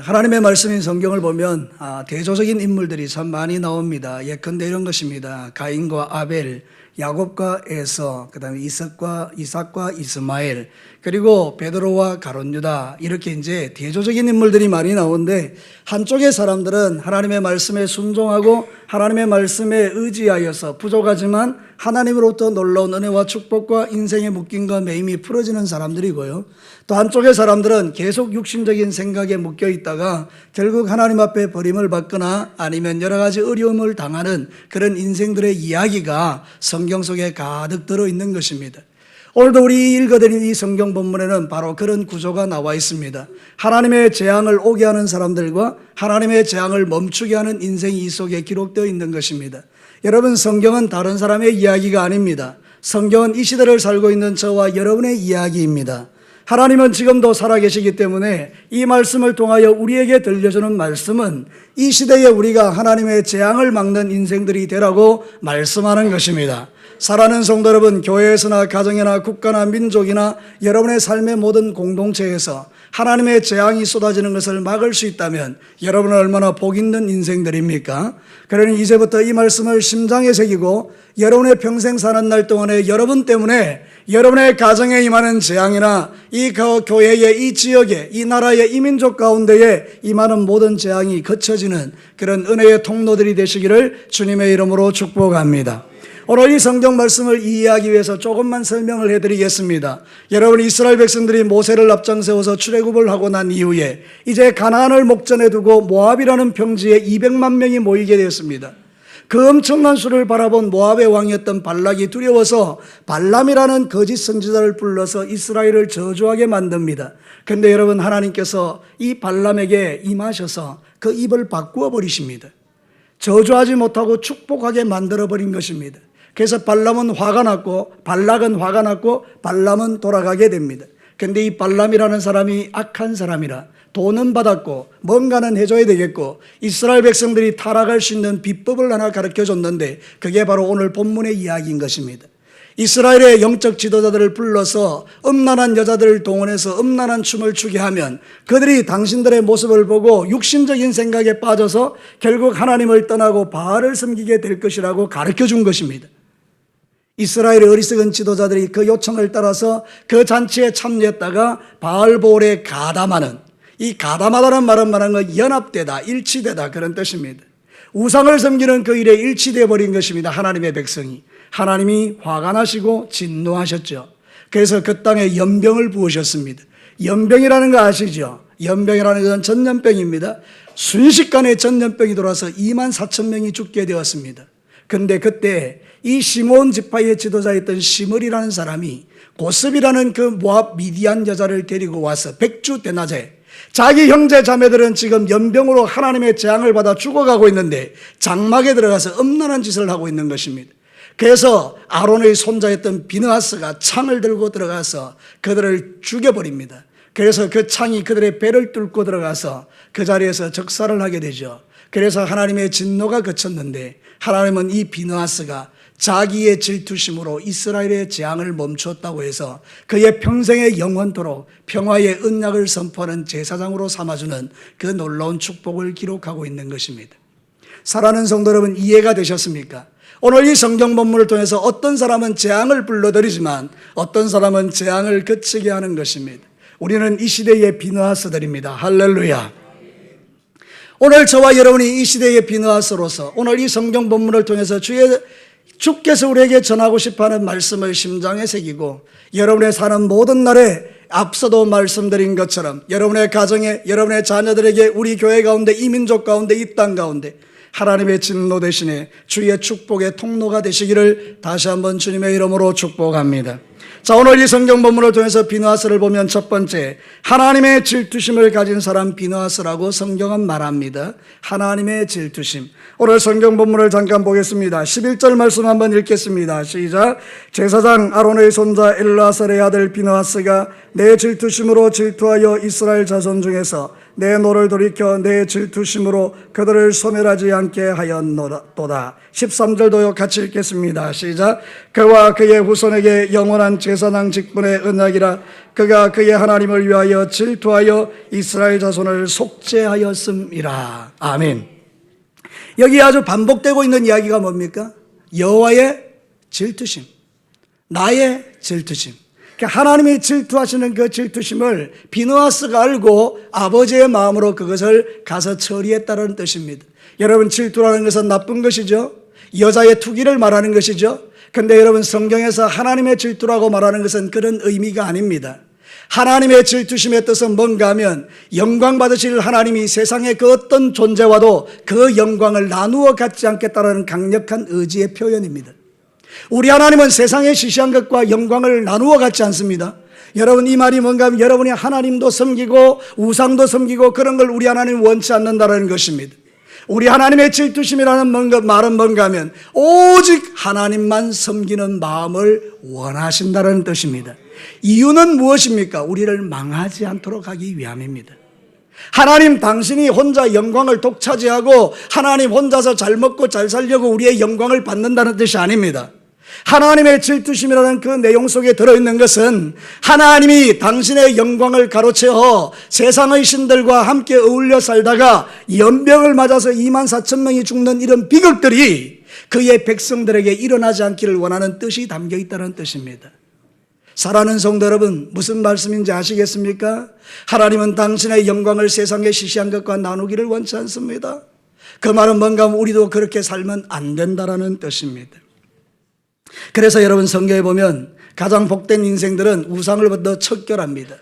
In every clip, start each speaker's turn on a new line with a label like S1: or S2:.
S1: 하나님의 말씀인 성경을 보면 대조적인 인물들이 참 많이 나옵니다. 예컨대 이런 것입니다. 가인과 아벨, 야곱과 에서, 그 다음에 이삭과 이스마엘, 그리고 베드로와 가룟 유다, 이렇게 이제 대조적인 인물들이 많이 나오는데, 한쪽의 사람들은 하나님의 말씀에 순종하고 하나님의 말씀에 의지하여서 부족하지만 하나님으로부터 놀라운 은혜와 축복과 인생의 묶임과 매임이 풀어지는 사람들이고요, 또 한쪽의 사람들은 계속 육신적인 생각에 묶여 있다가 결국 하나님 앞에 버림을 받거나 아니면 여러 가지 어려움을 당하는 그런 인생들의 이야기가 성경 속에 가득 들어있는 것입니다. 오늘도 우리 읽어드린 이 성경 본문에는 바로 그런 구조가 나와 있습니다. 하나님의 재앙을 오게 하는 사람들과 하나님의 재앙을 멈추게 하는 인생이 이 속에 기록되어 있는 것입니다. 여러분, 성경은 다른 사람의 이야기가 아닙니다. 성경은 이 시대를 살고 있는 저와 여러분의 이야기입니다. 하나님은 지금도 살아계시기 때문에 이 말씀을 통하여 우리에게 들려주는 말씀은 이 시대에 우리가 하나님의 재앙을 막는 인생들이 되라고 말씀하는 것입니다. 사랑하는 성도 여러분, 교회에서나 가정이나 국가나 민족이나 여러분의 삶의 모든 공동체에서 하나님의 재앙이 쏟아지는 것을 막을 수 있다면 여러분은 얼마나 복 있는 인생들입니까? 그러니 이제부터 이 말씀을 심장에 새기고 여러분의 평생 사는 날 동안에 여러분 때문에 여러분의 가정에 임하는 재앙이나 이 교회의 이 지역에 이 나라의 이 민족 가운데에 임하는 모든 재앙이 거쳐지는 그런 은혜의 통로들이 되시기를 주님의 이름으로 축복합니다. 오늘 이 성경 말씀을 이해하기 위해서 조금만 설명을 해드리겠습니다. 여러분, 이스라엘 백성들이 모세를 앞장세워서 출애굽을 하고 난 이후에 이제 가나안을 목전에 두고 모압이라는 평지에 200만 명이 모이게 되었습니다. 그 엄청난 수를 바라본 모압의 왕이었던 발락이 두려워서 발람이라는 거짓 선지자를 불러서 이스라엘을 저주하게 만듭니다. 그런데 여러분, 하나님께서 이 발람에게 임하셔서 그 입을 바꾸어 버리십니다. 저주하지 못하고 축복하게 만들어 버린 것입니다. 그래서 발람은 화가 났고 발락은 화가 났고 발람은 돌아가게 됩니다. 그런데 이 발람이라는 사람이 악한 사람이라 돈은 받았고 뭔가는 해줘야 되겠고 이스라엘 백성들이 타락할 수 있는 비법을 하나 가르쳐줬는데 그게 바로 오늘 본문의 이야기인 것입니다. 이스라엘의 영적 지도자들을 불러서 음란한 여자들을 동원해서 음란한 춤을 추게 하면 그들이 당신들의 모습을 보고 육신적인 생각에 빠져서 결국 하나님을 떠나고 바알을 섬기게 될 것이라고 가르쳐준 것입니다. 이스라엘의 어리석은 지도자들이 그 요청을 따라서 그 잔치에 참여했다가 바알보올에 가담하는, 이 가담하다는 말은 말하는 연합되다, 일치되다 그런 뜻입니다. 우상을 섬기는 그 일에 일치되어 버린 것입니다. 하나님의 백성이. 하나님이 화가 나시고 진노하셨죠. 그래서 그 땅에 연병을 부으셨습니다. 연병이라는 거 아시죠? 연병이라는 것은 전염병입니다. 순식간에 전염병이 돌아서 2만 4천 명이 죽게 되었습니다. 그런데 그때 이 시므온 지파의 지도자였던 시므리라는 사람이 고습이라는 그 모압 미디안 여자를 데리고 와서 백주 대낮에 자기 형제 자매들은 지금 연병으로 하나님의 재앙을 받아 죽어가고 있는데 장막에 들어가서 음란한 짓을 하고 있는 것입니다. 그래서 아론의 손자였던 비느하스가 창을 들고 들어가서 그들을 죽여버립니다. 그래서 그 창이 그들의 배를 뚫고 들어가서 그 자리에서 적살을 하게 되죠. 그래서 하나님의 진노가 그쳤는데 하나님은 이 비느하스가 자기의 질투심으로 이스라엘의 재앙을 멈췄다고 해서 그의 평생에 영원토록 평화의 언약을 선포하는 제사장으로 삼아주는 그 놀라운 축복을 기록하고 있는 것입니다. 사랑하는 성도 여러분, 이해가 되셨습니까? 오늘 이 성경 본문을 통해서 어떤 사람은 재앙을 불러들이지만 어떤 사람은 재앙을 그치게 하는 것입니다. 우리는 이 시대의 비느하스들입니다. 할렐루야. 오늘 저와 여러분이 이 시대의 비느하스로서 오늘 이 성경 본문을 통해서 주께서 우리에게 전하고 싶어하는 말씀을 심장에 새기고 여러분의 사는 모든 날에 앞서도 말씀드린 것처럼 여러분의 가정에, 여러분의 자녀들에게, 우리 교회 가운데, 이 민족 가운데, 이 땅 가운데 하나님의 진노 대신에 주의 축복의 통로가 되시기를 다시 한번 주님의 이름으로 축복합니다. 자, 오늘 이 성경 본문을 통해서 비느하스를 보면 첫 번째, 하나님의 질투심을 가진 사람 비느하스라고 성경은 말합니다. 하나님의 질투심. 오늘 성경 본문을 잠깐 보겠습니다. 11절 말씀 한번 읽겠습니다. 시작. 제사장 아론의 손자 엘르아살의 아들 비느하스가 내 질투심으로 질투하여 이스라엘 자손 중에서 내 노를 돌이켜 내 질투심으로 그들을 소멸하지 않게 하였노라. 13절도요 같이 읽겠습니다. 시작. 그와 그의 후손에게 영원한 제사장 직분의 언약이라. 그가 그의 하나님을 위하여 질투하여 이스라엘 자손을 속죄하였음이라. 아멘. 여기 아주 반복되고 있는 이야기가 뭡니까? 여호와의 질투심, 나의 질투심. 하나님이 질투하시는 그 질투심을 비느하스가 알고 아버지의 마음으로 그것을 가서 처리했다는 뜻입니다. 여러분, 질투라는 것은 나쁜 것이죠. 여자의 투기를 말하는 것이죠. 근데 여러분, 성경에서 하나님의 질투라고 말하는 것은 그런 의미가 아닙니다. 하나님의 질투심의 뜻은 뭔가 하면 영광 받으실 하나님이 세상의 그 어떤 존재와도 그 영광을 나누어 갖지 않겠다는 강력한 의지의 표현입니다. 우리 하나님은 세상에 시시한 것과 영광을 나누어 갖지 않습니다. 여러분, 이 말이 뭔가 하면 여러분이 하나님도 섬기고 우상도 섬기고 그런 걸 우리 하나님 원치 않는다는 것입니다. 우리 하나님의 질투심이라는 말은 뭔가 하면 오직 하나님만 섬기는 마음을 원하신다는 뜻입니다. 이유는 무엇입니까? 우리를 망하지 않도록 하기 위함입니다. 하나님 당신이 혼자 영광을 독차지하고 하나님 혼자서 잘 먹고 잘 살려고 우리의 영광을 받는다는 뜻이 아닙니다. 하나님의 질투심이라는 그 내용 속에 들어있는 것은 하나님이 당신의 영광을 가로채어 세상의 신들과 함께 어울려 살다가 연병을 맞아서 24,000명이 죽는 이런 비극들이 그의 백성들에게 일어나지 않기를 원하는 뜻이 담겨 있다는 뜻입니다. 사랑하는 성도 여러분, 무슨 말씀인지 아시겠습니까? 하나님은 당신의 영광을 세상에 시시한 것과 나누기를 원치 않습니다. 그 말은 뭔가 하면 우리도 그렇게 살면 안 된다는 뜻입니다. 그래서 여러분, 성경에 보면 가장 복된 인생들은 우상을부터 척결합니다.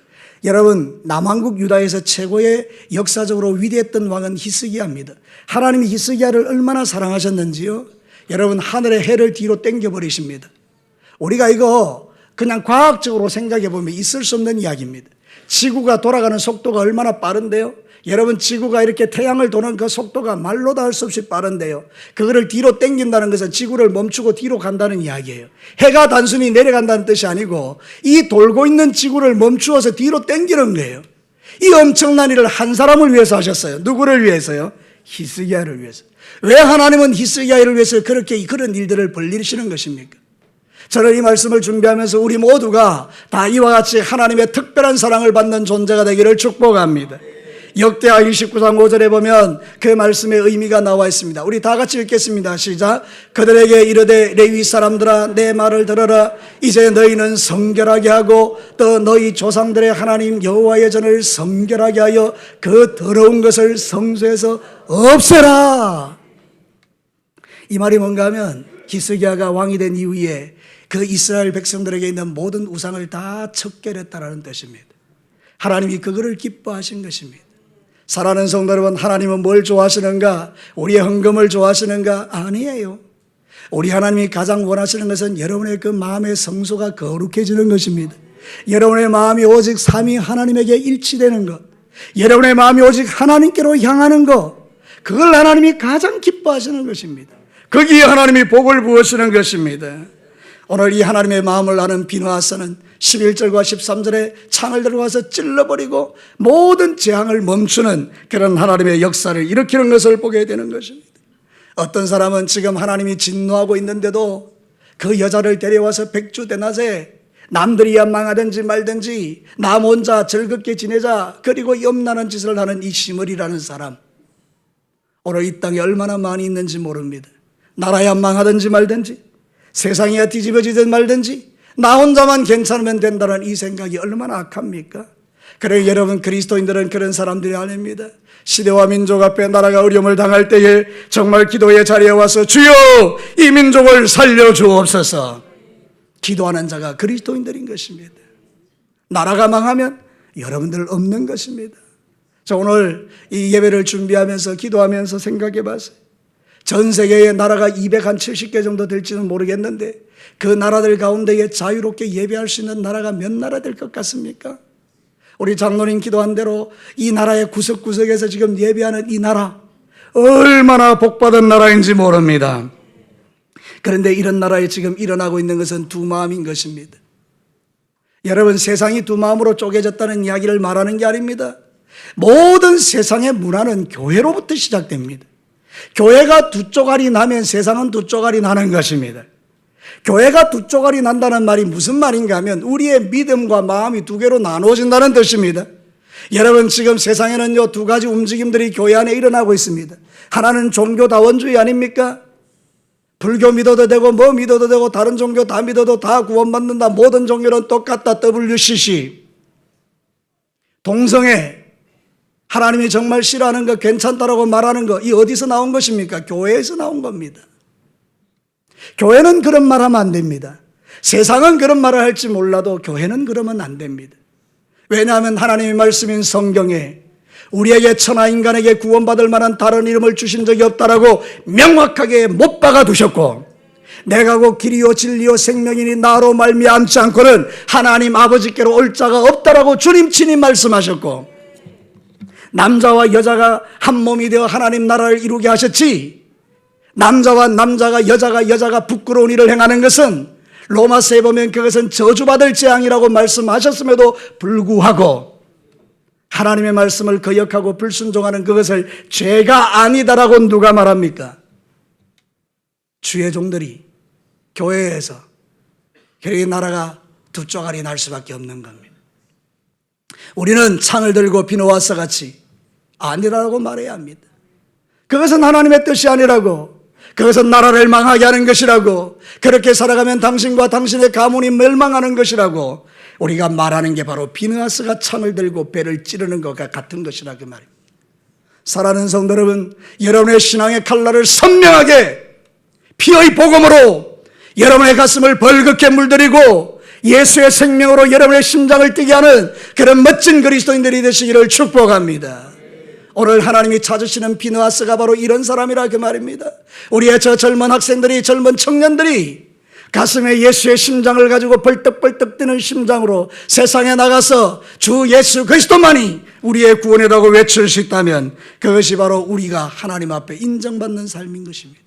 S1: 여러분, 남한국 유다에서 최고의 역사적으로 위대했던 왕은 히스기야입니다. 하나님이 히스기야를 얼마나 사랑하셨는지요? 여러분, 하늘의 해를 뒤로 당겨버리십니다. 우리가 이거 그냥 과학적으로 생각해 보면 있을 수 없는 이야기입니다. 지구가 돌아가는 속도가 얼마나 빠른데요? 여러분, 지구가 이렇게 태양을 도는 그 속도가 말로도 할 수 없이 빠른데요. 그거를 뒤로 당긴다는 것은 지구를 멈추고 뒤로 간다는 이야기예요. 해가 단순히 내려간다는 뜻이 아니고 이 돌고 있는 지구를 멈추어서 뒤로 당기는 거예요. 이 엄청난 일을 한 사람을 위해서 하셨어요. 누구를 위해서요? 히스기야를 위해서. 왜 하나님은 히스기야를 위해서 그렇게 그런 일들을 벌리시는 것입니까? 저는 이 말씀을 준비하면서 우리 모두가 다 이와 같이 하나님의 특별한 사랑을 받는 존재가 되기를 축복합니다. 역대하 29장 5절에 보면 그 말씀의 의미가 나와 있습니다. 우리 다 같이 읽겠습니다. 시작. 그들에게 이르되 레위 사람들아, 내 말을 들어라. 이제 너희는 성결하게 하고 또 너희 조상들의 하나님 여호와의 전을 성결하게 하여 그 더러운 것을 성소에서 없애라. 이 말이 뭔가 하면 히스기야가 왕이 된 이후에 그 이스라엘 백성들에게 있는 모든 우상을 다 척결했다라는 뜻입니다. 하나님이 그거를 기뻐하신 것입니다. 사랑하는 성도 여러분, 하나님은 뭘 좋아하시는가? 우리의 헌금을 좋아하시는가? 아니에요. 우리 하나님이 가장 원하시는 것은 여러분의 그 마음의 성소가 거룩해지는 것입니다. 여러분의 마음이 오직 삼위 하나님에게 일치되는 것, 여러분의 마음이 오직 하나님께로 향하는 것, 그걸 하나님이 가장 기뻐하시는 것입니다. 거기에 하나님이 복을 부으시는 것입니다. 오늘 이 하나님의 마음을 아는 비느하스는 11절과 13절에 창을 들어가서 찔러버리고 모든 재앙을 멈추는 그런 하나님의 역사를 일으키는 것을 보게 되는 것입니다. 어떤 사람은 지금 하나님이 진노하고 있는데도 그 여자를 데려와서 백주대낮에 남들이야 망하든지 말든지 나 혼자 즐겁게 지내자, 그리고 염나는 짓을 하는 이 시므리라는 사람, 오늘 이 땅에 얼마나 많이 있는지 모릅니다. 나라야 망하든지 말든지, 세상이야 뒤집어지든 말든지 나 혼자만 괜찮으면 된다는 이 생각이 얼마나 악합니까? 그래, 여러분, 그리스도인들은 그런 사람들이 아닙니다. 시대와 민족 앞에 나라가 어려움을 당할 때에 정말 기도의 자리에 와서 주여 이 민족을 살려주옵소서 기도하는 자가 그리스도인들인 것입니다. 나라가 망하면 여러분들 없는 것입니다. 저 오늘 이 예배를 준비하면서 기도하면서 생각해 봤어요. 전 세계의 나라가 270개 정도 될지는 모르겠는데 그 나라들 가운데에 자유롭게 예배할 수 있는 나라가 몇 나라 될 것 같습니까? 우리 장로님 기도한 대로 이 나라의 구석구석에서 지금 예배하는 이 나라 얼마나 복받은 나라인지 모릅니다. 그런데 이런 나라에 지금 일어나고 있는 것은 두 마음인 것입니다. 여러분, 세상이 두 마음으로 쪼개졌다는 이야기를 말하는 게 아닙니다. 모든 세상의 문화는 교회로부터 시작됩니다. 교회가 두 쪼가리 나면 세상은 두 쪼가리 나는 것입니다. 교회가 두 쪼가리 난다는 말이 무슨 말인가 하면 우리의 믿음과 마음이 두 개로 나누어진다는 뜻입니다. 여러분, 지금 세상에는요, 두 가지 움직임들이 교회 안에 일어나고 있습니다. 하나는 종교다원주의 아닙니까? 불교 믿어도 되고 뭐 믿어도 되고 다른 종교 다 믿어도 다 구원받는다. 모든 종교는 똑같다. WCC. 동성애. 하나님이 정말 싫어하는 거, 괜찮다라고 말하는 거, 이 어디서 나온 것입니까? 교회에서 나온 겁니다. 교회는 그런 말 하면 안 됩니다. 세상은 그런 말을 할지 몰라도 교회는 그러면 안 됩니다. 왜냐하면 하나님의 말씀인 성경에 우리에게 천하 인간에게 구원받을 만한 다른 이름을 주신 적이 없다라고 명확하게 못 박아 두셨고, 내가 곧 길이요 진리요 생명이니 나로 말미암지 않고는 하나님 아버지께로 올 자가 없다라고 주님 친히 말씀하셨고, 남자와 여자가 한 몸이 되어 하나님 나라를 이루게 하셨지, 남자와 남자가 여자가 부끄러운 일을 행하는 것은 로마서에 보면 그것은 저주받을 재앙이라고 말씀하셨음에도 불구하고 하나님의 말씀을 거역하고 불순종하는 그것을 죄가 아니다라고 누가 말합니까? 주의 종들이 교회에서 교회의 나라가 두 쪼가리 날 수밖에 없는 겁니다. 우리는 창을 들고 비누와서 같이 아니라고 말해야 합니다. 그것은 하나님의 뜻이 아니라고, 그것은 나라를 망하게 하는 것이라고, 그렇게 살아가면 당신과 당신의 가문이 멸망하는 것이라고 우리가 말하는 게 바로 비느하스가 창을 들고 배를 찌르는 것과 같은 것이라 그 말입니다. 사랑하는 성도 여러분, 여러분의 신앙의 칼날을 선명하게 피의 복음으로 여러분의 가슴을 벌겋게 물들이고 예수의 생명으로 여러분의 심장을 뛰게 하는 그런 멋진 그리스도인들이 되시기를 축복합니다. 오늘 하나님이 찾으시는 비느하스가 바로 이런 사람이라 그 말입니다. 우리의 저 젊은 학생들이, 젊은 청년들이 가슴에 예수의 심장을 가지고 벌떡벌떡 뛰는 심장으로 세상에 나가서 주 예수 그리스도만이 우리의 구원이라고 외칠 수 있다면 그것이 바로 우리가 하나님 앞에 인정받는 삶인 것입니다.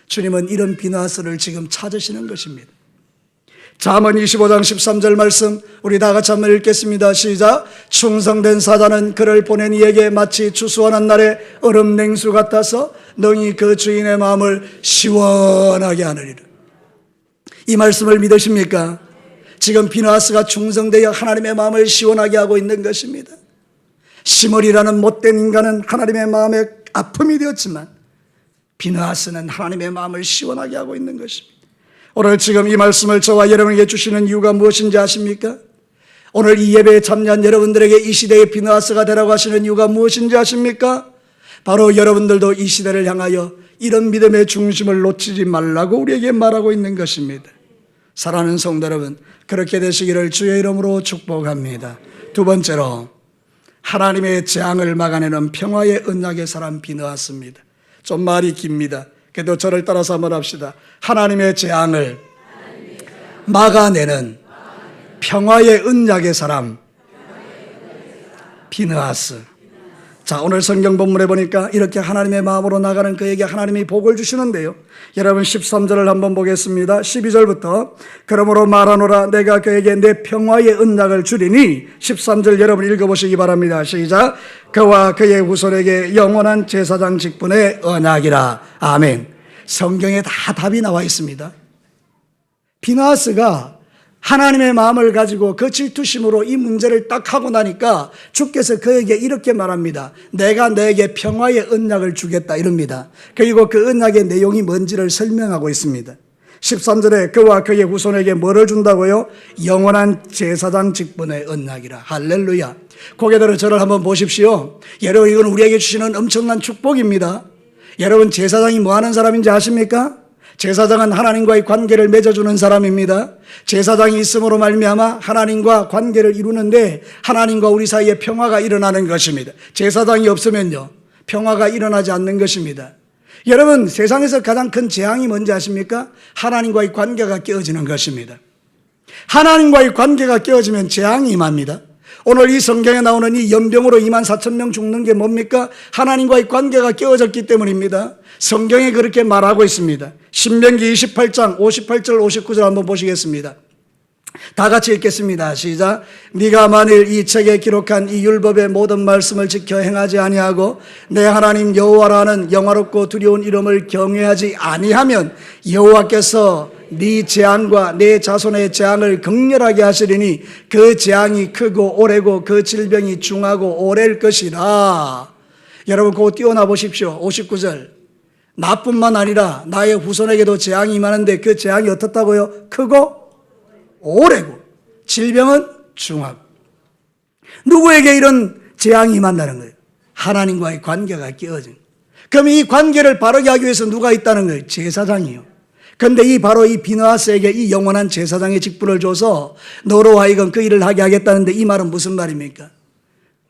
S1: 주님은 이런 비느하스를 지금 찾으시는 것입니다. 잠언 25장 13절 말씀 우리 다 같이 한번 읽겠습니다. 시작. 충성된 사자는 그를 보낸 이에게 마치 추수하는 날에 얼음 냉수 같아서 능히 그 주인의 마음을 시원하게 하느니라. 이 말씀을 믿으십니까? 지금 비느하스가 충성되어 하나님의 마음을 시원하게 하고 있는 것입니다. 시므리라는 못된 인간은 하나님의 마음에 아픔이 되었지만 비느하스는 하나님의 마음을 시원하게 하고 있는 것입니다. 오늘 지금 이 말씀을 저와 여러분에게 주시는 이유가 무엇인지 아십니까? 오늘 이 예배에 참여한 여러분들에게 이 시대의 비느하스가 되라고 하시는 이유가 무엇인지 아십니까? 바로 여러분들도 이 시대를 향하여 이런 믿음의 중심을 놓치지 말라고 우리에게 말하고 있는 것입니다. 사랑하는 성도 여러분, 그렇게 되시기를 주의 이름으로 축복합니다. 두 번째로, 하나님의 재앙을 막아내는 평화의 언약의 사람 비느하스입니다. 좀 말이 깁니다. 그래도 저를 따라서 한번 합시다. 하나님의 재앙을 막아내는 평화의 언약의 사람 비느하스. 자, 오늘 성경 본문에 보니까 이렇게 하나님의 마음으로 나가는 그에게 하나님이 복을 주시는데요. 여러분 13절을 한번 보겠습니다. 12절부터 그러므로 말하노라 내가 그에게 내 평화의 언약을 주리니 13절 여러분 읽어보시기 바랍니다. 시작. 그와 그의 후손에게 영원한 제사장 직분의 언약이라. 아멘. 성경에 다 답이 나와 있습니다. 비느하스가 하나님의 마음을 가지고 그 질투심으로 이 문제를 딱 하고 나니까 주께서 그에게 이렇게 말합니다. 내가 너에게 평화의 언약을 주겠다 이럽니다. 그리고 그 언약의 내용이 뭔지를 설명하고 있습니다. 13절에 그와 그의 후손에게 뭐를 준다고요? 영원한 제사장 직분의 언약이라. 할렐루야. 고개들을 저를 한번 보십시오. 여러분, 이건 우리에게 주시는 엄청난 축복입니다. 여러분, 제사장이 뭐 하는 사람인지 아십니까? 제사장은 하나님과의 관계를 맺어주는 사람입니다. 제사장이 있음으로 말미암아 하나님과 관계를 이루는데 하나님과 우리 사이에 평화가 일어나는 것입니다. 제사장이 없으면요, 평화가 일어나지 않는 것입니다. 여러분, 세상에서 가장 큰 재앙이 뭔지 아십니까? 하나님과의 관계가 깨어지는 것입니다. 하나님과의 관계가 깨어지면 재앙이 임합니다. 오늘 이 성경에 나오는 이 연병으로 24,000명 죽는 게 뭡니까? 하나님과의 관계가 깨어졌기 때문입니다. 성경에 그렇게 말하고 있습니다. 신명기 28장 58절 59절 한번 보시겠습니다. 다 같이 읽겠습니다. 시작. 네가 만일 이 책에 기록한 이 율법의 모든 말씀을 지켜 행하지 아니하고 내 하나님 여호와라는 영화롭고 두려운 이름을 경외하지 아니하면 여호와께서 네 재앙과 내 자손의 재앙을 극렬하게 하시리니 그 재앙이 크고 오래고 그 질병이 중하고 오래일 것이라. 여러분 그거 띄워놔 보십시오. 59절. 나뿐만 아니라 나의 후손에게도 재앙이 임하는데 그 재앙이 어떻다고요? 크고 오래고 질병은 중하고. 누구에게 이런 재앙이 임한다는 거예요? 하나님과의 관계가 깨어진. 그럼 이 관계를 바르게 하기 위해서 누가 있다는 거예요? 제사장이요. 그런데 바로 이 비느하스에게 이 영원한 제사장의 직분을 줘서 너로 하여금 그 일을 하게 하겠다는데 이 말은 무슨 말입니까?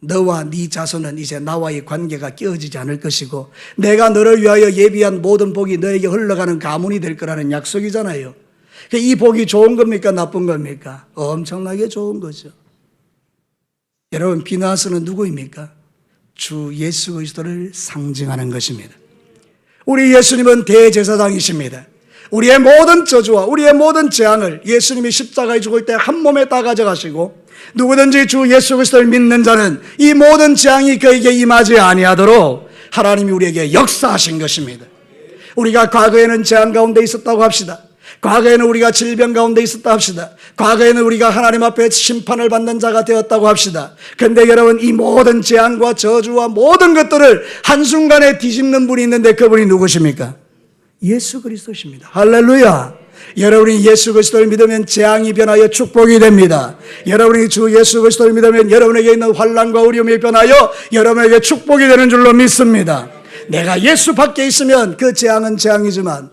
S1: 너와 네 자손은 이제 나와의 관계가 깨어지지 않을 것이고 내가 너를 위하여 예비한 모든 복이 너에게 흘러가는 가문이 될 거라는 약속이잖아요. 이 복이 좋은 겁니까? 나쁜 겁니까? 엄청나게 좋은 거죠. 여러분 비느하스는 누구입니까? 주 예수 그리스도를 상징하는 것입니다. 우리 예수님은 대제사장이십니다. 우리의 모든 저주와 우리의 모든 재앙을 예수님이 십자가에 죽을 때 한 몸에 다 가져가시고 누구든지 주 예수 그리스도를 믿는 자는 이 모든 재앙이 그에게 임하지 아니하도록 하나님이 우리에게 역사하신 것입니다. 우리가 과거에는 재앙 가운데 있었다고 합시다. 과거에는 우리가 질병 가운데 있었다 합시다. 과거에는 우리가 하나님 앞에 심판을 받는 자가 되었다고 합시다. 그런데 여러분 이 모든 재앙과 저주와 모든 것들을 한순간에 뒤집는 분이 있는데 그분이 누구십니까? 예수 그리스도십니다. 할렐루야. 여러분이 예수 그리스도를 믿으면 재앙이 변하여 축복이 됩니다. 여러분이 주 예수 그리스도를 믿으면 여러분에게 있는 환난과 어려움이 변하여 여러분에게 축복이 되는 줄로 믿습니다. 내가 예수 밖에 있으면 그 재앙은 재앙이지만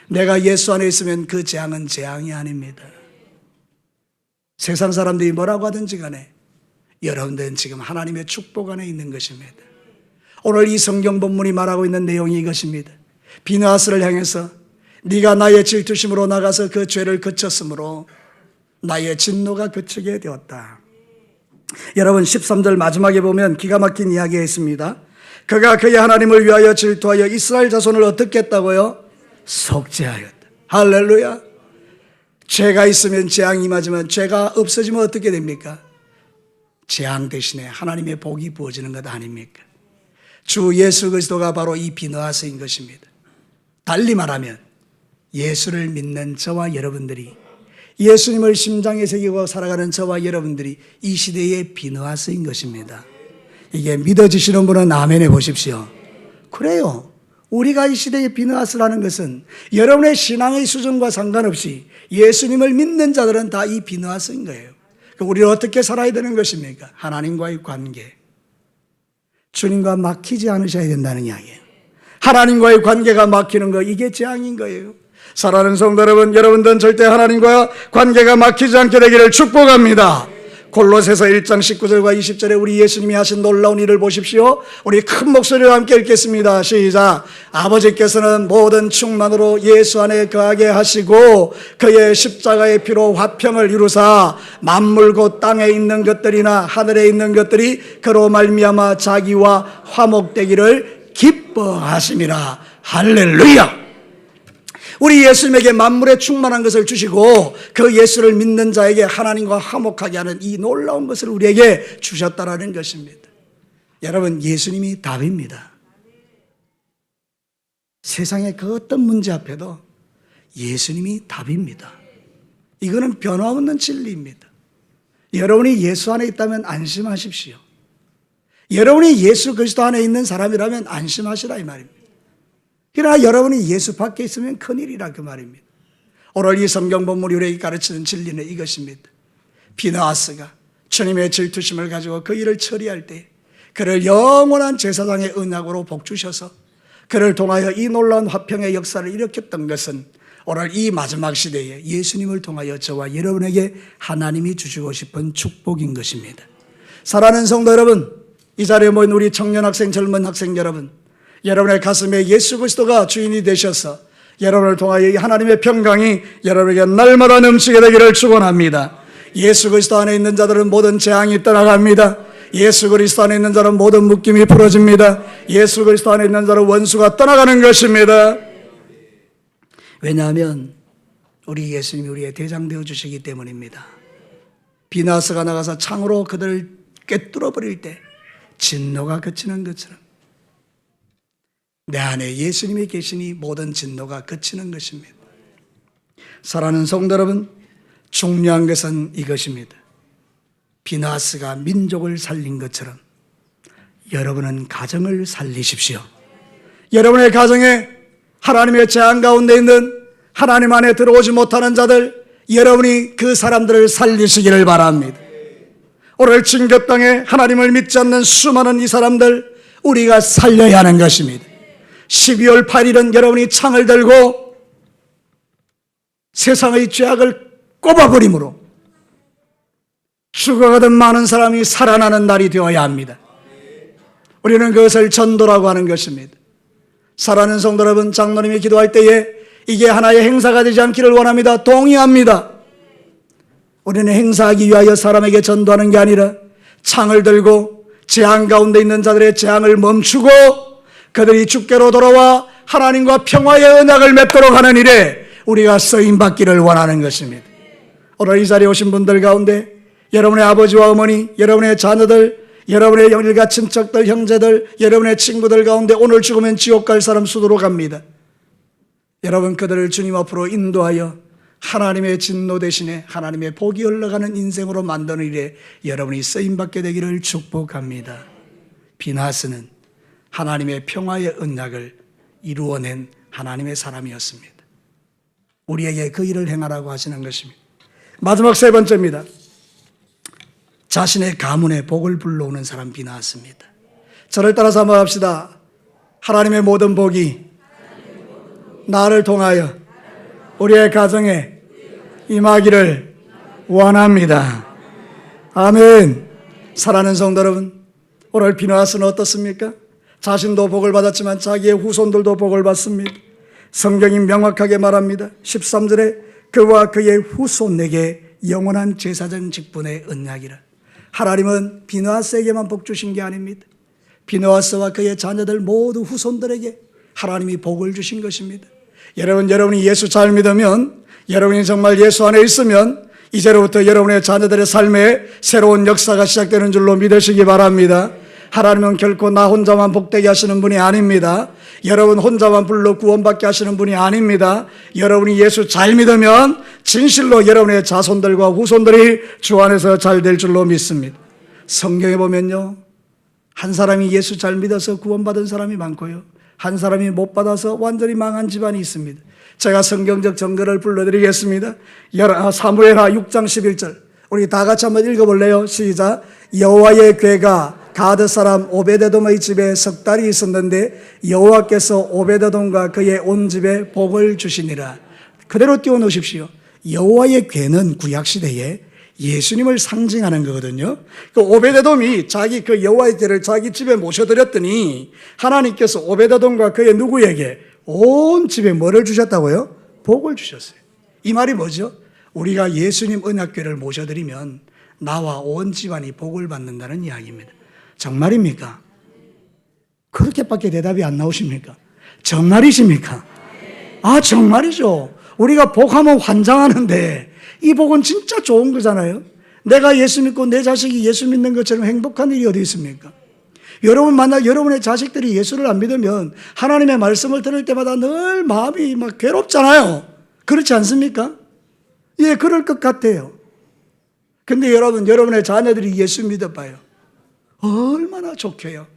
S1: 내가 예수 안에 있으면 그 재앙은 재앙이 아닙니다. 세상 사람들이 뭐라고 하든지 간에 여러분들은 지금 하나님의 축복 안에 있는 것입니다. 오늘 이 성경 본문이 말하고 있는 내용이 이것입니다. 비느하스를 향해서 네가 나의 질투심으로 나가서 그 죄를 그쳤으므로 나의 진노가 그치게 되었다. 여러분 13절 마지막에 보면 기가 막힌 이야기가 있습니다. 그가 그의 하나님을 위하여 질투하여 이스라엘 자손을 어떻게 했다고요? 속죄하였다. 할렐루야. 죄가 있으면 재앙이 임하지만 죄가 없어지면 어떻게 됩니까? 재앙 대신에 하나님의 복이 부어지는 것 아닙니까? 주 예수 그리스도가 바로 이 비느하스인 것입니다. 달리 말하면 예수를 믿는 저와 여러분들이, 예수님을 심장에 새기고 살아가는 저와 여러분들이 이 시대의 비느하스인 것입니다. 이게 믿어지시는 분은 아멘 해보십시오. 그래요. 우리가 이 시대의 비느하스라는 것은 여러분의 신앙의 수준과 상관없이 예수님을 믿는 자들은 다 이 비느하스인 거예요. 우리는 어떻게 살아야 되는 것입니까? 하나님과의 관계. 주님과 막히지 않으셔야 된다는 이야기예요. 하나님과의 관계가 막히는 거, 이게 재앙인 거예요. 사랑하는 성도 여러분, 여러분들은 절대 하나님과 관계가 막히지 않게 되기를 축복합니다. 골로새서 1장 19절과 20절에 우리 예수님이 하신 놀라운 일을 보십시오. 우리 큰 목소리로 함께 읽겠습니다. 시작. 아버지께서는 모든 충만으로 예수 안에 거하게 하시고 그의 십자가의 피로 화평을 이루사 만물 곧 땅에 있는 것들이나 하늘에 있는 것들이 그로 말미암아 자기와 화목되기를 기뻐하심이라. 할렐루야. 우리 예수님에게 만물에 충만한 것을 주시고 그 예수를 믿는 자에게 하나님과 화목하게 하는 이 놀라운 것을 우리에게 주셨다라는 것입니다. 여러분, 예수님이 답입니다. 세상의 그 어떤 문제 앞에도 예수님이 답입니다. 이거는 변화없는 진리입니다. 여러분이 예수 안에 있다면 안심하십시오. 여러분이 예수 그리스도 안에 있는 사람이라면 안심하시라 이 말입니다. 그러나 여러분이 예수 밖에 있으면 큰일이라 그 말입니다. 오늘 이 성경 본문이 우리에게 가르치는 진리는 이것입니다. 비느하스가 주님의 질투심을 가지고 그 일을 처리할 때 그를 영원한 제사장의 언약으로 복주셔서 그를 통하여 이 놀라운 화평의 역사를 일으켰던 것은 오늘 이 마지막 시대에 예수님을 통하여 저와 여러분에게 하나님이 주시고 싶은 축복인 것입니다. 사랑하는 성도 여러분, 이 자리에 모인 우리 청년 학생, 젊은 학생 여러분, 여러분의 가슴에 예수 그리스도가 주인이 되셔서 여러분을 통하여 이 하나님의 평강이 여러분에게 날마다 넘치게 되기를 축원합니다. 예수 그리스도 안에 있는 자들은 모든 재앙이 떠나갑니다. 예수 그리스도 안에 있는 자는 모든 묶임이 풀어집니다. 예수 그리스도 안에 있는 자는 원수가 떠나가는 것입니다. 왜냐하면 우리 예수님이 우리의 대장 되어 주시기 때문입니다. 비나스가 나가서 창으로 그들을 꿰뚫어 버릴 때 진노가 그치는 것처럼 내 안에 예수님이 계시니 모든 진노가 그치는 것입니다. 사랑하는 성도 여러분, 중요한 것은 이것입니다. 비나스가 민족을 살린 것처럼 여러분은 가정을 살리십시오. 여러분의 가정에 하나님의 재앙 가운데 있는 하나님 안에 들어오지 못하는 자들, 여러분이 그 사람들을 살리시기를 바랍니다. 오늘 진교 땅에 하나님을 믿지 않는 수많은 이 사람들 우리가 살려야 하는 것입니다. 12월 8일은 여러분이 창을 들고 세상의 죄악을 꼽아버림으로 죽어가던 많은 사람이 살아나는 날이 되어야 합니다. 우리는 그것을 전도라고 하는 것입니다. 사랑하는 성도 여러분, 장로님이 기도할 때에 이게 하나의 행사가 되지 않기를 원합니다. 동의합니다. 우리는 행사하기 위하여 사람에게 전도하는 게 아니라 창을 들고 재앙 가운데 있는 자들의 재앙을 멈추고 그들이 주께로 돌아와 하나님과 평화의 언약을 맺도록 하는 일에 우리가 쓰임받기를 원하는 것입니다. 오늘 이 자리에 오신 분들 가운데 여러분의 아버지와 어머니, 여러분의 자녀들, 여러분의 일가 친척들, 형제들, 여러분의 친구들 가운데 오늘 죽으면 지옥 갈 사람 수두룩 합니다. 여러분 그들을 주님 앞으로 인도하여 하나님의 진노 대신에 하나님의 복이 흘러가는 인생으로 만드는 일에 여러분이 쓰임받게 되기를 축복합니다. 비나스는 하나님의 평화의 언약을 이루어낸 하나님의 사람이었습니다. 우리에게 그 일을 행하라고 하시는 것입니다. 마지막 세 번째입니다. 자신의 가문에 복을 불러오는 사람 비나스입니다. 저를 따라서 한번 합시다. 하나님의 모든 복이 나를 통하여 우리의 가정에 임하기를 원합니다. 아멘. 사랑하는 성도 여러분, 오늘 비나스는 어떻습니까? 자신도 복을 받았지만 자기의 후손들도 복을 받습니다. 성경이 명확하게 말합니다. 13절에 그와 그의 후손에게 영원한 제사장 직분의 언약이라. 하나님은 비나스에게만 복 주신 게 아닙니다. 비나스와 그의 자녀들 모두 후손들에게 하나님이 복을 주신 것입니다. 여러분이 예수 잘 믿으면, 여러분이 정말 예수 안에 있으면 이제로부터 여러분의 자녀들의 삶에 새로운 역사가 시작되는 줄로 믿으시기 바랍니다. 하나님은 결코 나 혼자만 복되게 하시는 분이 아닙니다. 여러분 혼자만 불러 구원받게 하시는 분이 아닙니다. 여러분이 예수 잘 믿으면 진실로 여러분의 자손들과 후손들이 주 안에서 잘 될 줄로 믿습니다. 성경에 보면요, 한 사람이 예수 잘 믿어서 구원받은 사람이 많고요, 한 사람이 못 받아서 완전히 망한 집안이 있습니다. 제가 성경적 증거를 불러드리겠습니다. 사무엘하 6장 11절 우리 다 같이 한번 읽어볼래요? 시작. 여호와의 궤가 가드 사람 오베데돔의 집에 석 달이 있었는데 여호와께서 오베데돔과 그의 온 집에 복을 주시니라. 그대로 띄워놓으십시오. 여호와의 궤는 구약시대에 예수님을 상징하는 거거든요. 그 오베데돔이 자기 그 여호와의 궤를 자기 집에 모셔드렸더니 하나님께서 오베데돔과 그의 누구에게 온 집에 뭐를 주셨다고요? 복을 주셨어요. 이 말이 뭐죠? 우리가 예수님 언약궤를 모셔드리면 나와 온 집안이 복을 받는다는 이야기입니다. 정말입니까? 그렇게밖에 대답이 안 나오십니까? 정말이십니까? 아, 정말이죠. 우리가 복하면 환장하는데 이 복은 진짜 좋은 거잖아요. 내가 예수 믿고 내 자식이 예수 믿는 것처럼 행복한 일이 어디 있습니까? 여러분 만약 여러분의 자식들이 예수를 안 믿으면 하나님의 말씀을 들을 때마다 늘 마음이 막 괴롭잖아요. 그렇지 않습니까? 예, 그럴 것 같아요. 근데 여러분의 자녀들이 예수 믿어봐요. 얼마나 좋게요.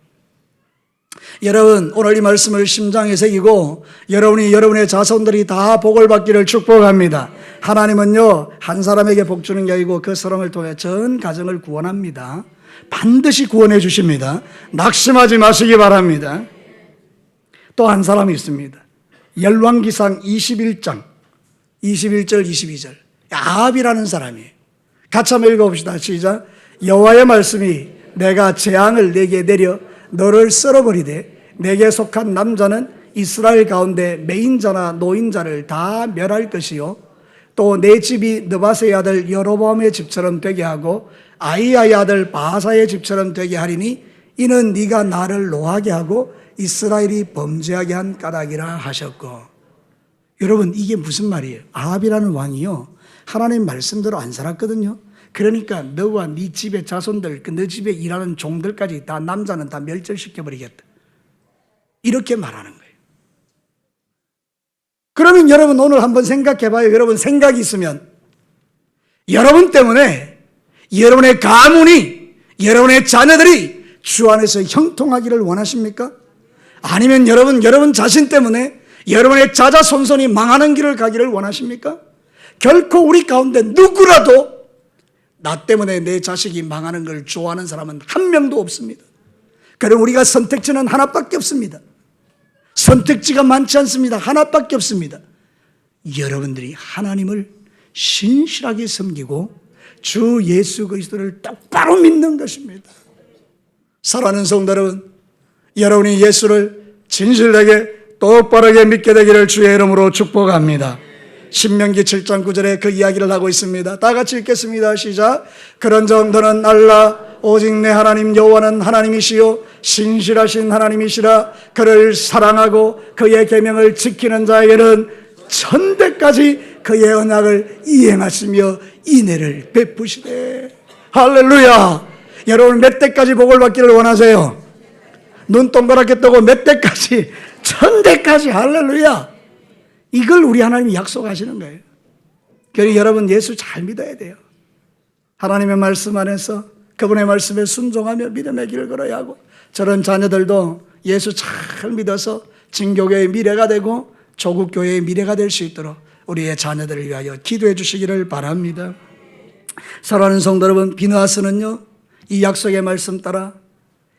S1: 여러분 오늘 이 말씀을 심장에 새기고 여러분의 자손들이 다 복을 받기를 축복합니다. 하나님은요 한 사람에게 복 주는 게 아니고 그 사람을 통해 전 가정을 구원합니다. 반드시 구원해 주십니다. 낙심하지 마시기 바랍니다. 또 한 사람이 있습니다. 열왕기상 21장 21절 22절 아합이라는 사람이에요. 같이 한번 읽어봅시다. 시작. 여호와의 말씀이 내가 재앙을 내게 내려 너를 썰어버리되 내게 속한 남자는 이스라엘 가운데 매인자나 노인자를 다 멸할 것이요 또 내 집이 느바세의 아들 여로보암의 집처럼 되게 하고 아히야의 아들 바하사의 집처럼 되게 하리니 이는 네가 나를 노하게 하고 이스라엘이 범죄하게 한 까닭이라 하셨고. 여러분 이게 무슨 말이에요? 아합이라는 왕이요 하나님 말씀대로 안 살았거든요. 그러니까 너와 네 집의 자손들, 너 집에 일하는 종들까지 다 남자는 다 멸절시켜버리겠다. 이렇게 말하는 거예요. 그러면 여러분 오늘 한번 생각해봐요. 여러분 생각이 있으면 여러분 때문에 여러분의 가문이, 여러분의 자녀들이 주 안에서 형통하기를 원하십니까? 아니면 여러분 자신 때문에 여러분의 자자손손이 망하는 길을 가기를 원하십니까? 결코 우리 가운데 누구라도 나 때문에 내 자식이 망하는 걸 좋아하는 사람은 한 명도 없습니다. 그럼 우리가 선택지는 하나밖에 없습니다. 선택지가 많지 않습니다. 하나밖에 없습니다. 여러분들이 하나님을 신실하게 섬기고 주 예수 그리스도를 똑바로 믿는 것입니다. 사랑하는 성도 여러분, 여러분이 예수를 진실하게 똑바르게 믿게 되기를 주의 이름으로 축복합니다. 신명기 7장 9절에 그 이야기를 하고 있습니다. 다 같이 읽겠습니다. 시작. 그런즉 너는 알라 오직 내 하나님 여호와는 하나님이시요 신실하신 하나님이시라. 그를 사랑하고 그의 계명을 지키는 자에게는 천대까지 그의 언약을 이행하시며 인애를 베푸시되. 할렐루야. 여러분 몇 대까지 복을 받기를 원하세요? 눈 동그랗게 뜨고 몇 대까지? 천대까지. 할렐루야. 이걸 우리 하나님이 약속하시는 거예요. 그러니 여러분 예수 잘 믿어야 돼요. 하나님의 말씀 안에서 그분의 말씀에 순종하며 믿음의 길을 걸어야 하고, 저런 자녀들도 예수 잘 믿어서 진교교의 미래가 되고 조국교회의 미래가 될 수 있도록 우리의 자녀들을 위하여 기도해 주시기를 바랍니다. 사랑하는 성도 여러분, 비느하스는요 이 약속의 말씀 따라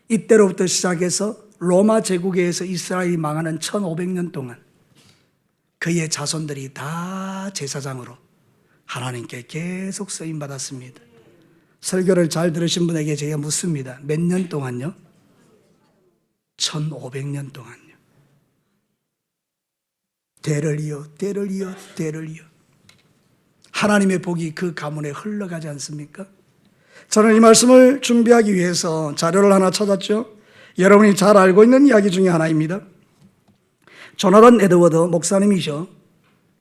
S1: 이때로부터 시작해서 로마 제국에서 이스라엘이 망하는 1500년 동안 그의 자손들이 다 제사장으로 하나님께 계속 쓰임받았습니다. 설교를 잘 들으신 분에게 제가 묻습니다. 몇 년 동안요? 1500년 동안요. 대를 이어 대를 이어 대를 이어 하나님의 복이 그 가문에 흘러가지 않습니까? 저는 이 말씀을 준비하기 위해서 자료를 하나 찾았죠. 여러분이 잘 알고 있는 이야기 중에 하나입니다. 조나단 에드워드 목사님이셔.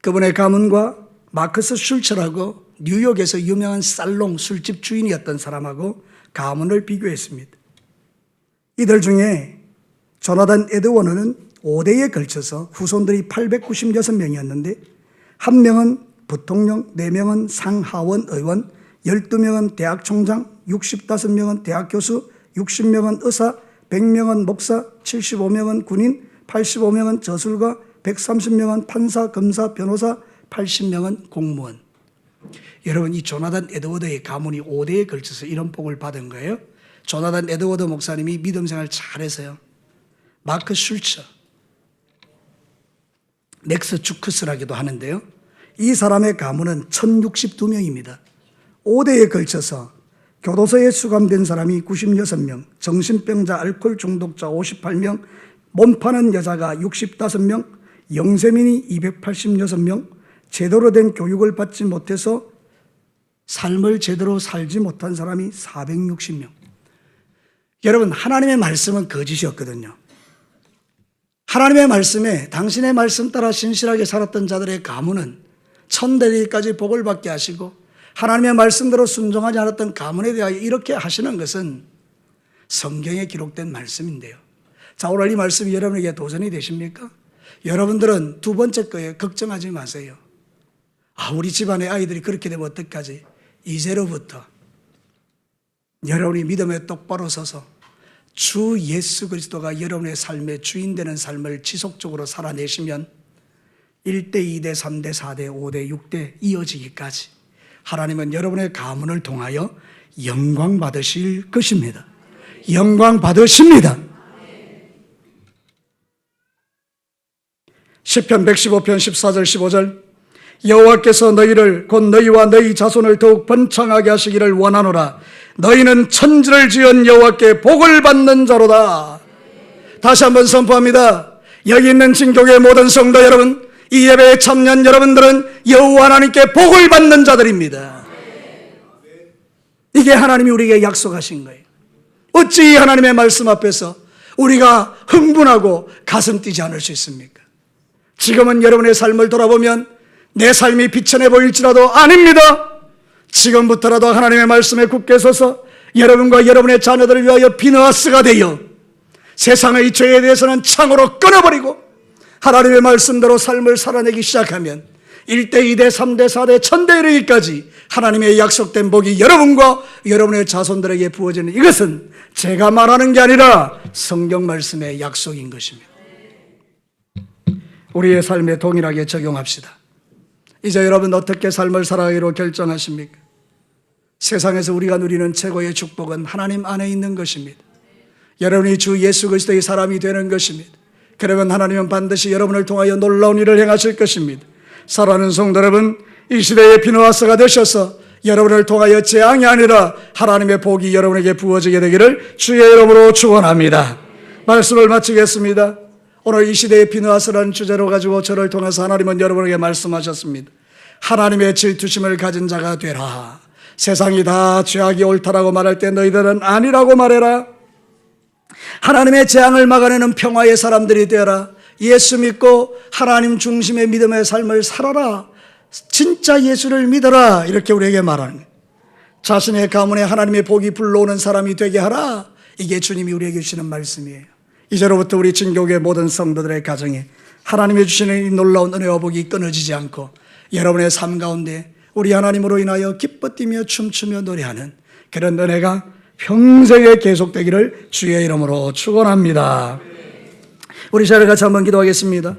S1: 그분의 가문과 마크스 슐처라고 뉴욕에서 유명한 살롱 술집 주인이었던 사람하고 가문을 비교했습니다. 이들 중에 조나단 에드워드는 5대에 걸쳐서 후손들이 896명이었는데 1명은 부통령, 4명은 상하원 의원, 12명은 대학 총장, 65명은 대학 교수, 60명은 의사, 100명은 목사, 75명은 군인, 85명은 저술가, 130명은 판사, 검사, 변호사, 80명은 공무원. 여러분 이 조나단 에드워드의 가문이 5대에 걸쳐서 이런 복을 받은 거예요. 조나단 에드워드 목사님이 믿음 생활 잘해서요. 마크 슐처, 맥스 주크스라기도 하는데요. 이 사람의 가문은 1062명입니다. 5대에 걸쳐서 교도소에 수감된 사람이 96명, 정신병자, 알코올 중독자 58명, 몸 파는 여자가 65명, 영세민이 286명, 제대로 된 교육을 받지 못해서 삶을 제대로 살지 못한 사람이 460명. 여러분 하나님의 말씀은 거짓이었거든요. 하나님의 말씀에 당신의 말씀 따라 신실하게 살았던 자들의 가문은 천대까지 복을 받게 하시고, 하나님의 말씀대로 순종하지 않았던 가문에 대하여 이렇게 하시는 것은 성경에 기록된 말씀인데요. 자, 오늘 이 말씀이 여러분에게 도전이 되십니까? 여러분들은 두 번째 거에 걱정하지 마세요. 우리 집안의 아이들이 그렇게 되면 어떡하지? 이제로부터 여러분이 믿음에 똑바로 서서 주 예수 그리스도가 여러분의 삶의 주인 되는 삶을 지속적으로 살아내시면 1대, 2대, 3대, 4대, 5대, 6대 이어지기까지 하나님은 여러분의 가문을 통하여 영광 받으실 것입니다. 영광 받으십니다. 시편 115편 14절 15절 여호와께서 너희를 곧 너희와 너희 자손을 더욱 번창하게 하시기를 원하노라. 너희는 천지를 지은 여호와께 복을 받는 자로다. 다시 한번 선포합니다. 여기 있는 진교회 모든 성도 여러분, 이 예배에 참여한 여러분들은 여호와 하나님께 복을 받는 자들입니다. 이게 하나님이 우리에게 약속하신 거예요. 어찌 이 하나님의 말씀 앞에서 우리가 흥분하고 가슴 뛰지 않을 수 있습니까? 지금은 여러분의 삶을 돌아보면 내 삶이 비천해 보일지라도 아닙니다. 지금부터라도 하나님의 말씀에 굳게 서서 여러분과 여러분의 자녀들을 위하여 비너하스가 되어 세상의 죄에 대해서는 창으로 끊어버리고 하나님의 말씀대로 삶을 살아내기 시작하면 1대, 2대, 3대, 4대, 1000대 이르기까지 하나님의 약속된 복이 여러분과 여러분의 자손들에게 부어지는, 이것은 제가 말하는 게 아니라 성경 말씀의 약속인 것입니다. 우리의 삶에 동일하게 적용합시다. 이제 여러분 어떻게 삶을 살아가기로 결정하십니까? 세상에서 우리가 누리는 최고의 축복은 하나님 안에 있는 것입니다. 여러분이 주 예수 그리스도의 사람이 되는 것입니다. 그러면 하나님은 반드시 여러분을 통하여 놀라운 일을 행하실 것입니다. 사랑하는 성도 여러분, 이 시대의 비누아스가 되셔서 여러분을 통하여 재앙이 아니라 하나님의 복이 여러분에게 부어지게 되기를 주의 이름으로 축원합니다. 말씀을 마치겠습니다. 오늘 이 시대의 비누아스라는 주제로 가지고 저를 통해서 하나님은 여러분에게 말씀하셨습니다. 하나님의 질투심을 가진 자가 되라. 세상이 다 죄악이 옳다라고 말할 때 너희들은 아니라고 말해라. 하나님의 재앙을 막아내는 평화의 사람들이 되어라. 예수 믿고 하나님 중심의 믿음의 삶을 살아라. 진짜 예수를 믿어라. 이렇게 우리에게 말하는 거예요. 자신의 가문에 하나님의 복이 불러오는 사람이 되게 하라. 이게 주님이 우리에게 주시는 말씀이에요. 이제로부터 우리 진교회 모든 성도들의 가정에 하나님이 주시는 이 놀라운 은혜와 복이 끊어지지 않고 여러분의 삶 가운데 우리 하나님으로 인하여 기뻐 뛰며 춤추며 노래하는 그런 은혜가 평생에 계속되기를 주의 이름으로 축원합니다. 우리 자리에 같이 한번 기도하겠습니다.